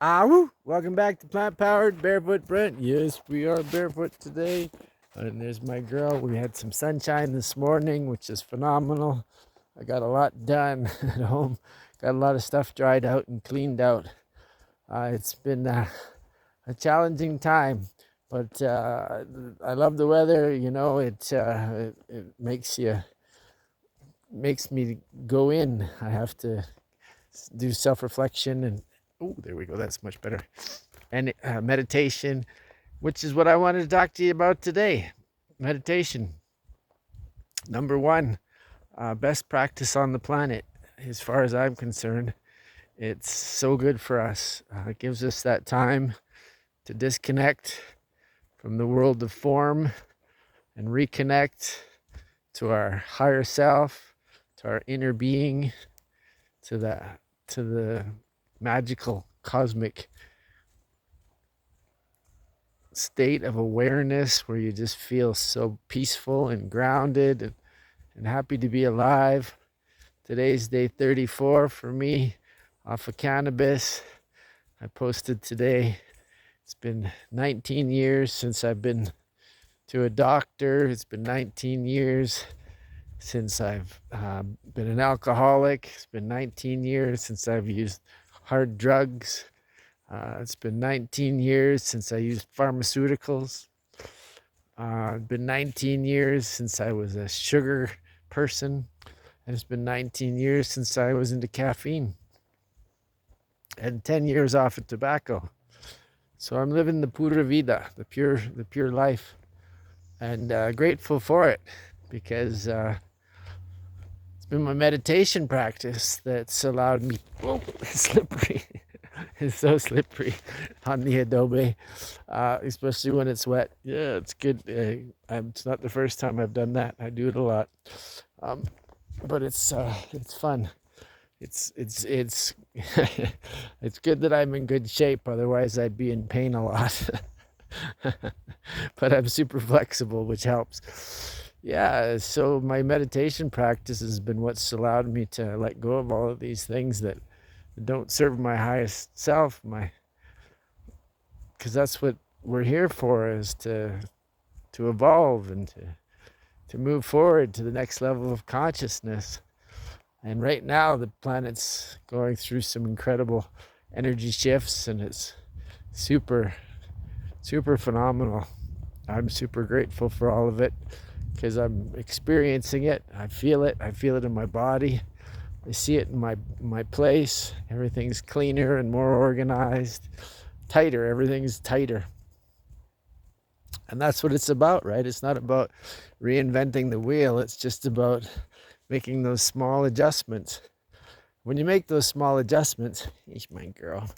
Woo! Welcome back to Plant Powered Barefoot Brent. Yes, we are barefoot today. And there's my girl. We had some sunshine this morning, which is phenomenal. I got a lot done at home. Got a lot of stuff dried out and cleaned out. It's been a challenging time, but I love the weather. You know, it makes me go in. I have to do self-reflection and oh, there we go. That's much better. And meditation, which is what I wanted to talk to you about today. Meditation, number one, best practice on the planet, as far as I'm concerned. It's so good for us. It gives us that time to disconnect from the world of form and reconnect to our higher self, to our inner being, to the magical cosmic state of awareness where you just feel so peaceful and grounded and happy to be alive. Today's day 34 for me off of cannabis. I posted today. It's been 19 years since I've been to a doctor. It's been 19 years since I've been an alcoholic. It's been 19 years since I've used hard drugs. It's been 19 years since I used pharmaceuticals. It's been 19 years since I was a sugar person. And it's been 19 years since I was into caffeine. And 10 years off of tobacco. So I'm living the pura vida, the pure life. And grateful for it because it's been my meditation practice that's allowed me. Whoa, it's slippery. It's so slippery on the adobe, especially when it's wet. Yeah, it's good. It's not the first time I've done that. I do it a lot, but it's fun. It's it's good that I'm in good shape. Otherwise, I'd be in pain a lot. But I'm super flexible, which helps. Yeah, so my meditation practice has been what's allowed me to let go of all of these things that don't serve my highest self, because that's what we're here for, is to evolve and to move forward to the next level of consciousness. And right now the planet's going through some incredible energy shifts, and it's super phenomenal. I'm super grateful for all of it because I'm experiencing it. I feel it in my body. I see it in my place. Everything's cleaner and more organized, tighter. Everything's tighter. And that's what it's about, right? It's not about reinventing the wheel. It's just about making those small adjustments. When you make those small adjustments, my girl,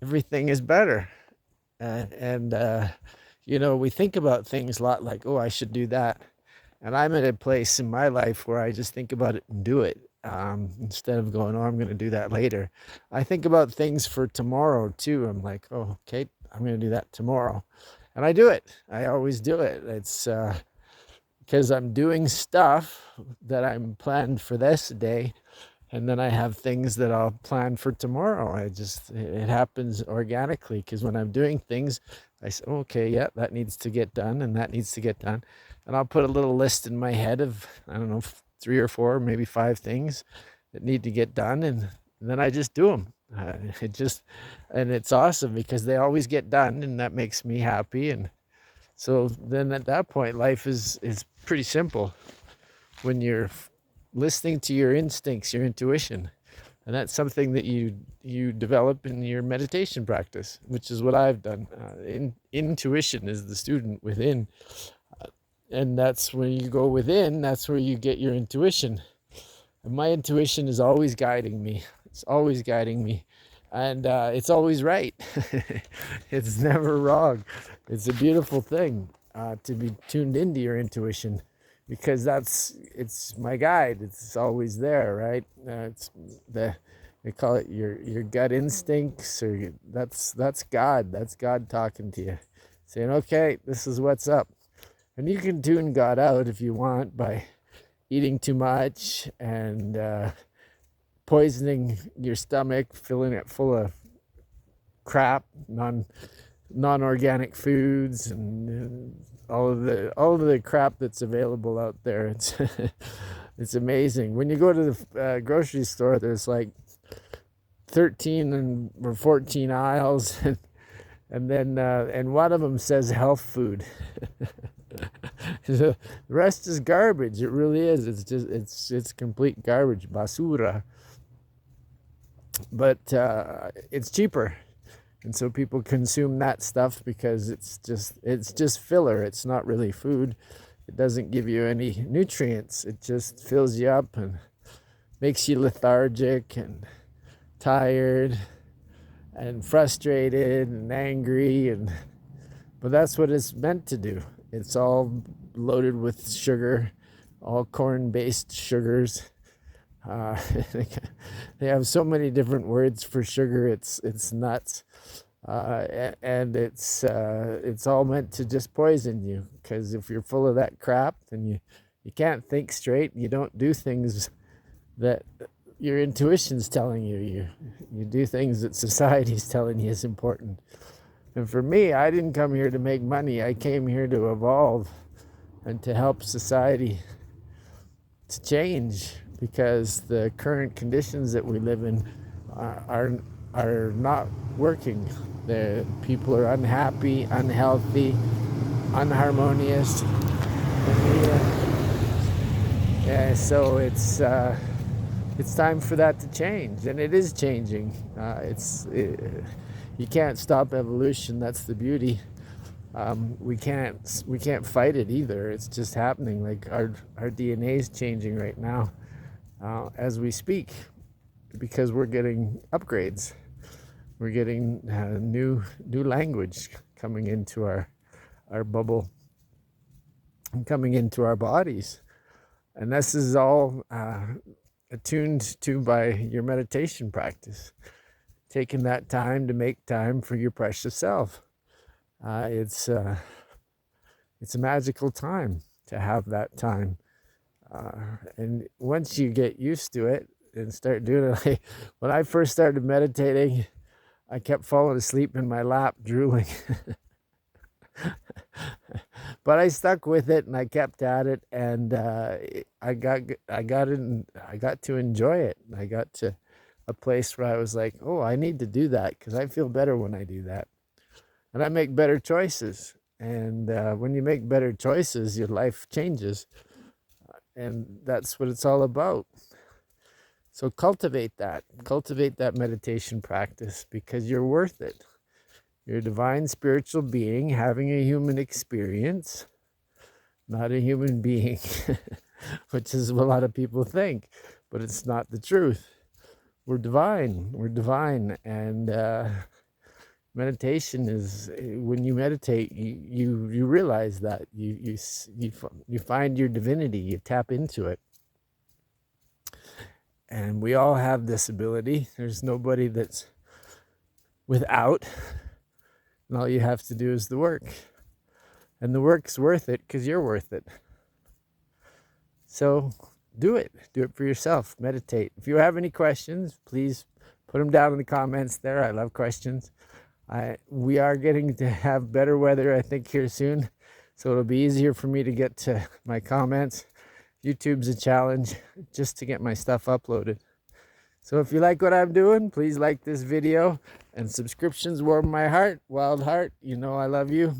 everything is better. You know, we think about things a lot like, oh, I should do that. And I'm at a place in my life where I just think about it and do it. Instead of going, oh, I'm going to do that later. I think about things for tomorrow too. I'm like, oh, okay, I'm going to do that tomorrow. And I do it. I always do it. It's because I'm doing stuff that I'm planned for this day. And then I have things that I'll plan for tomorrow. It happens organically because when I'm doing things, I say, okay, yeah, that needs to get done and that needs to get done. And I'll put a little list in my head of, I don't know, 3 or 4, maybe 5 things that need to get done. And then I just do them. And it's awesome because they always get done, and that makes me happy. And so then at that point, life is pretty simple when you're listening to your instincts, your intuition. And that's something that you develop in your meditation practice, which is what I've done. Intuition is the student within. And that's when you go within, that's where you get your intuition. And my intuition is always guiding me. It's always guiding me. And it's always right. It's never wrong. It's a beautiful thing to be tuned into your intuition, because it's my guide. It's always there, right? They call it your gut instincts, or that's God. That's God talking to you, saying, okay, this is what's up. And you can tune God out if you want by eating too much and poisoning your stomach, filling it full of crap, non-organic foods, and all of the crap that's available out there. It's it's amazing. When you go to the grocery store, there's like 13 or 14 aisles, and then and one of them says health food. The rest is garbage. It really is. It's complete garbage, basura. But it's cheaper, and so people consume that stuff because it's just filler. It's not really food. It doesn't give you any nutrients. It just fills you up and makes you lethargic and tired and frustrated and angry, but that's what it's meant to do. It's all loaded with sugar, all corn-based sugars. They have so many different words for sugar. It's nuts, and it's all meant to just poison you. Because if you're full of that crap, then you can't think straight. You don't do things that your intuition's telling you. You do things that society's telling you is important. And for me, I didn't come here to make money. I came here to evolve and to help society to change, because the current conditions that we live in are not working. The people are unhappy, unhealthy, unharmonious. And so it's time for that to change, and it is changing. You can't stop evolution. That's the beauty. We can't fight it either. It's just happening. Like our DNA is changing right now as we speak, because we're getting upgrades. We're getting new language coming into our bubble and coming into our bodies, and this is all attuned to by your meditation practice. Taking that time to make time for your precious self. It's a magical time to have that time. And once you get used to it and start doing it, like when I first started meditating, I kept falling asleep in my lap, drooling. But I stuck with it and I kept at it, and I got to enjoy it. I got to a place where I was like, oh, I need to do that because I feel better when I do that. And I make better choices. And when you make better choices, your life changes. And that's what it's all about. So cultivate that meditation practice, because you're worth it. You're a divine spiritual being having a human experience, not a human being, which is what a lot of people think, but it's not the truth. We're divine, and meditation is, when you meditate, you realize that you find your divinity, you tap into it. And we all have this ability. There's nobody that's without, and all you have to do is the work. And the work's worth it because you're worth it. So do it for yourself. Meditate. If you have any questions, please put them down in the comments there. I love questions. We are getting to have better weather, I think, here soon, so it'll be easier for me to get to my comments. YouTube's a challenge just to get my stuff uploaded. So if you like what I'm doing, please like this video, and subscriptions warm my heart. Wild heart, you know I love you.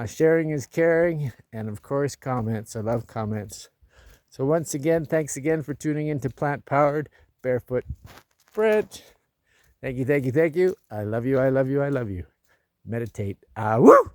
Sharing is caring, and of course comments. I love comments. So once again, thanks again for tuning in to Plant Powered Barefoot Brent. Thank you. I love you. Meditate. Woo!